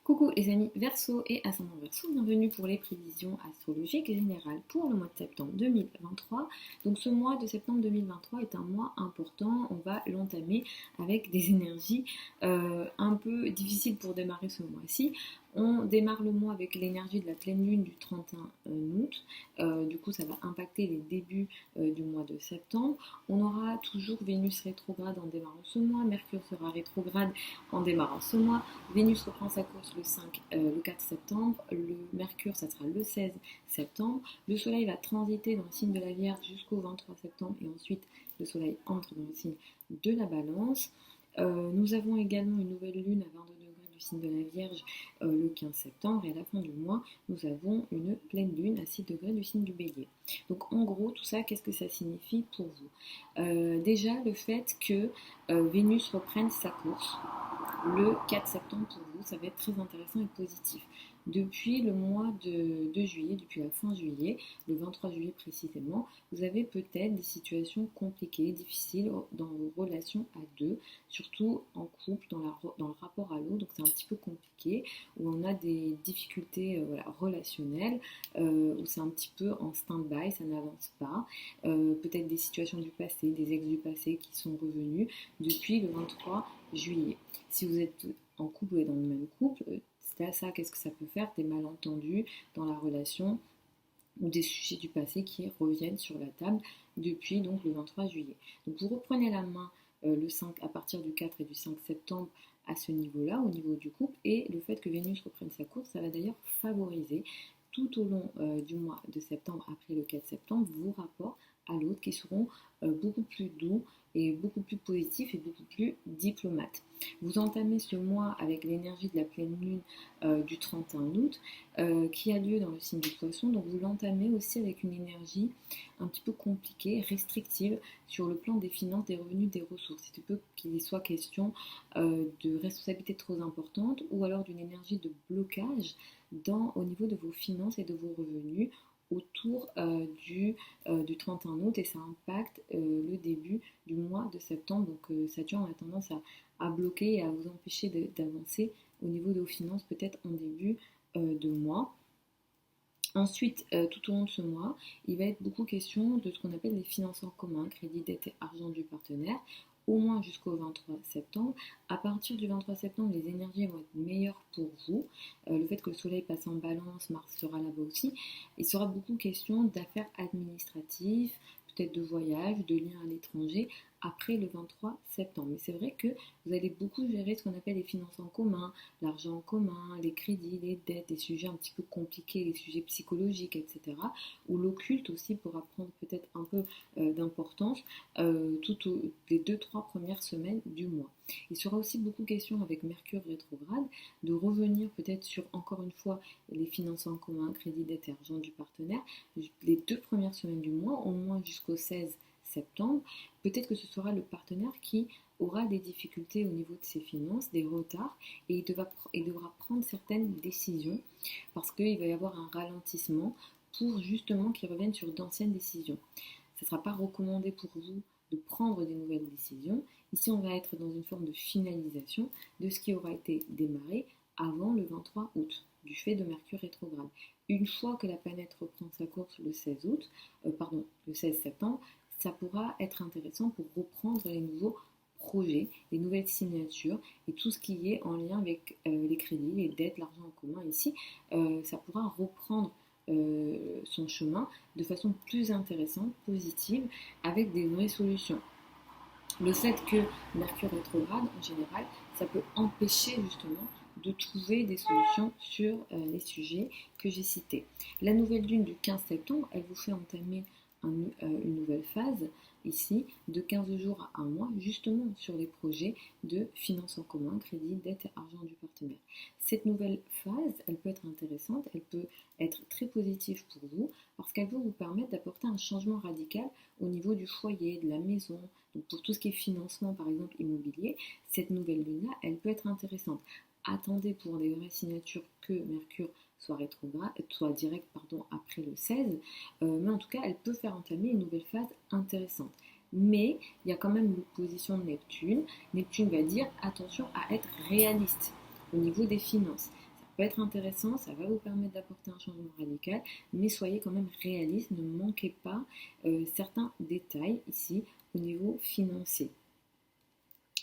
Coucou les amis Verseau et ascendant Verseau, bienvenue pour les prévisions astrologiques générales pour le mois de septembre 2023. Donc ce mois de septembre 2023 est un mois important, on va l'entamer avec des énergies un peu difficiles pour démarrer ce mois-ci. On démarre le mois avec l'énergie de la pleine lune du 31 août, du coup ça va impacter les débuts du mois de septembre. On aura toujours Vénus rétrograde en démarrant ce mois, Mercure sera rétrograde en démarrant ce mois, Vénus reprend sa course le 4 septembre, le Mercure ça sera le 16 septembre, le Soleil va transiter dans le signe de la Vierge jusqu'au 23 septembre et ensuite le Soleil entre dans le signe de la Balance. Nous avons également une nouvelle lune à 22 degrés du signe de la Vierge le 15 septembre et à la fin du mois nous avons une pleine lune à 6 degrés du signe du Bélier. Donc en gros tout ça qu'est-ce que ça signifie pour vous? Déjà le fait que Vénus reprenne sa course le 4 septembre pour vous, ça va être très intéressant et positif. Depuis le mois de juillet, depuis la fin juillet, le 23 juillet précisément, vous avez peut-être des situations compliquées, difficiles dans vos relations à deux, surtout en couple, dans le rapport à l'autre, donc c'est un petit peu compliqué, où on a des difficultés relationnelles, où c'est un petit peu en stand-by, ça n'avance pas, peut-être des situations du passé, des ex du passé qui sont revenus depuis le 23 juillet. Si vous êtes en couple et dans le même couple, ça, qu'est-ce que ça peut faire? Des malentendus dans la relation ou des sujets du passé qui reviennent sur la table depuis donc le 23 juillet. Donc vous reprenez la main le 5 à partir du 4 et du 5 septembre à ce niveau-là, au niveau du couple, et le fait que Vénus reprenne sa course, ça va d'ailleurs favoriser tout au long du mois de septembre, après le 4 septembre, vos rapports à l'autre qui seront beaucoup plus doux et beaucoup plus positifs et beaucoup plus diplomates. Vous entamez ce mois avec l'énergie de la pleine lune du 31 août qui a lieu dans le signe du poisson, donc vous l'entamez aussi avec une énergie un petit peu compliquée, restrictive sur le plan des finances, des revenus, des ressources. Il peut qu'il soit question de responsabilités trop importantes ou alors d'une énergie de blocage au niveau de vos finances et de vos revenus autour du 31 août et ça impacte le début du mois de septembre. Donc Saturne a tendance à bloquer et à vous empêcher d'avancer au niveau de vos finances peut-être en début de mois. Ensuite, tout au long de ce mois, il va être beaucoup question de ce qu'on appelle les finances en commun, crédit, dette et argent du partenaire, au moins jusqu'au 23 septembre. À partir du 23 septembre, les énergies vont être meilleures pour vous. Le fait que le soleil passe en balance, Mars sera là-bas aussi. Il sera beaucoup question d'affaires administratives, peut-être de voyages, de liens à l'étranger, après le 23 septembre. Mais c'est vrai que vous allez beaucoup gérer ce qu'on appelle les finances en commun, l'argent en commun, les crédits, les dettes, des sujets un petit peu compliqués, les sujets psychologiques, etc. Où l'occulte aussi pourra prendre peut-être un peu d'importance les 2-3 premières semaines du mois. Il sera aussi beaucoup question avec Mercure rétrograde de revenir peut-être sur encore une fois les finances en commun, crédit, dette et argent du partenaire, les 2 premières semaines du mois, au moins jusqu'au 16 septembre. Peut-être que ce sera le partenaire qui aura des difficultés au niveau de ses finances, des retards, et il devra prendre certaines décisions parce qu'il va y avoir un ralentissement pour justement qu'il revienne sur d'anciennes décisions. Ce ne sera pas recommandé pour vous de prendre des nouvelles décisions. Ici, on va être dans une forme de finalisation de ce qui aura été démarré avant le 23 août, du fait de Mercure rétrograde. Une fois que la planète reprend sa course le 16 août, le 16 septembre, ça pourra être intéressant pour reprendre les nouveaux projets, les nouvelles signatures et tout ce qui est en lien avec les crédits, les dettes, l'argent en commun ici, ça pourra reprendre son chemin de façon plus intéressante, positive, avec des vraies solutions. Le fait que Mercure rétrograde, en général, ça peut empêcher justement de trouver des solutions sur les sujets que j'ai cités. La nouvelle lune du 15 septembre, elle vous fait entamer une nouvelle phase ici de 15 jours à un mois justement sur les projets de finances en commun, crédit, dette et argent du partenaire. Cette nouvelle phase, elle peut être intéressante, elle peut être très positive pour vous parce qu'elle peut vous permettre d'apporter un changement radical au niveau du foyer, de la maison. Donc pour tout ce qui est financement par exemple immobilier, cette nouvelle lune-là, elle peut être intéressante. Attendez pour des vraies signatures que Mercure soit rétrograde, soit direct après le 16, mais en tout cas elle peut faire entamer une nouvelle phase intéressante. Mais il y a quand même l'opposition de Neptune. Neptune va dire attention à être réaliste. au niveau des finances. Ça peut être intéressant, ça va vous permettre d'apporter un changement radical, mais soyez quand même réaliste, ne manquez pas certains détails ici au niveau financier.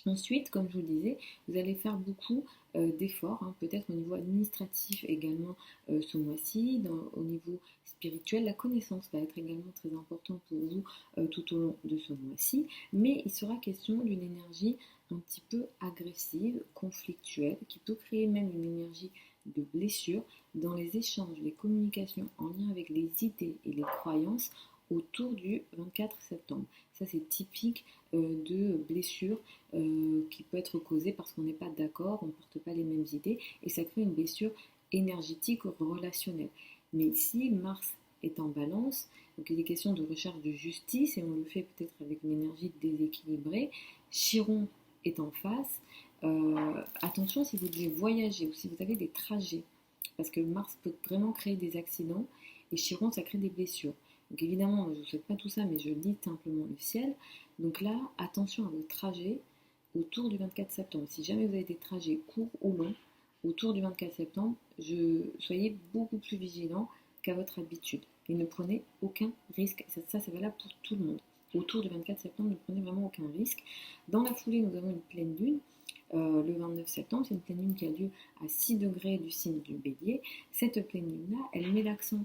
Ensuite, comme je vous le disais, vous allez faire beaucoup d'efforts, hein, peut-être au niveau administratif également ce mois-ci, au niveau spirituel, la connaissance va être également très importante pour vous tout au long de ce mois-ci, mais il sera question d'une énergie un petit peu agressive, conflictuelle, qui peut créer même une énergie de blessure dans les échanges, les communications en lien avec les idées et les croyances autour du 24 septembre. Ça, c'est typique de blessures qui peut être causée parce qu'on n'est pas d'accord, on ne porte pas les mêmes idées et ça crée une blessure énergétique relationnelle. Mais ici, Mars est en balance, donc il est question de recherche de justice et on le fait peut-être avec une énergie déséquilibrée. Chiron est en face. Attention si vous devez voyager ou si vous avez des trajets, parce que Mars peut vraiment créer des accidents et Chiron, ça crée des blessures. Donc évidemment, je ne vous souhaite pas tout ça, mais je lis simplement le ciel. Donc là, attention à vos trajets autour du 24 septembre. Si jamais vous avez des trajets courts ou longs autour du 24 septembre, soyez beaucoup plus vigilant qu'à votre habitude. Et ne prenez aucun risque. Ça, c'est valable pour tout le monde. Autour du 24 septembre, ne prenez vraiment aucun risque. Dans la foulée, nous avons une pleine lune. Le 29 septembre, c'est une pleine lune qui a lieu à 6 degrés du signe du Bélier. Cette pleine lune-là, elle met l'accent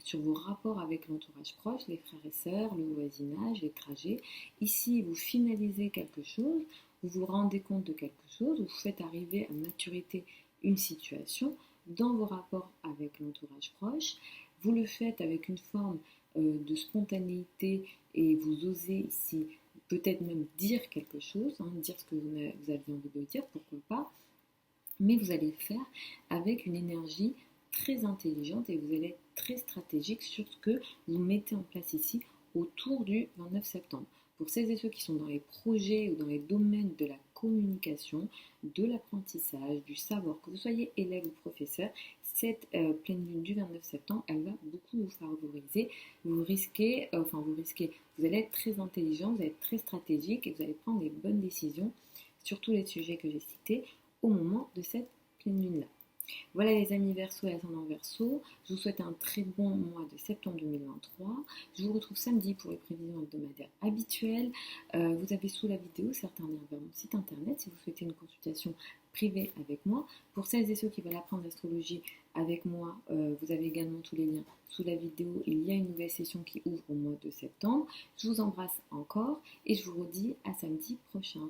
sur vos rapports avec l'entourage proche, les frères et sœurs, le voisinage, les trajets. Ici, vous finalisez quelque chose, vous vous rendez compte de quelque chose, vous faites arriver à maturité une situation dans vos rapports avec l'entourage proche. Vous le faites avec une forme de spontanéité et vous osez ici peut-être même dire quelque chose, hein, dire ce que vous aviez envie de dire, pourquoi pas, mais vous allez le faire avec une énergie très intelligente et vous allez être très stratégique sur ce que vous mettez en place ici autour du 29 septembre. Pour celles et ceux qui sont dans les projets ou dans les domaines de la communication, de l'apprentissage, du savoir, que vous soyez élève ou professeur, cette pleine lune du 29 septembre, elle va beaucoup vous favoriser. Vous allez être très intelligent, vous allez être très stratégique et vous allez prendre les bonnes décisions sur tous les sujets que j'ai cités au moment de cette pleine lune-là. Voilà les amis Verseau et ascendant Verseau, je vous souhaite un très bon mois de septembre 2023. Je vous retrouve samedi pour les prévisions hebdomadaires habituelles. Vous avez sous la vidéo certains liens vers mon site internet si vous souhaitez une consultation privée avec moi. Pour celles et ceux qui veulent apprendre l'astrologie avec moi, vous avez également tous les liens sous la vidéo. Il y a une nouvelle session qui ouvre au mois de septembre. Je vous embrasse encore et je vous redis à samedi prochain.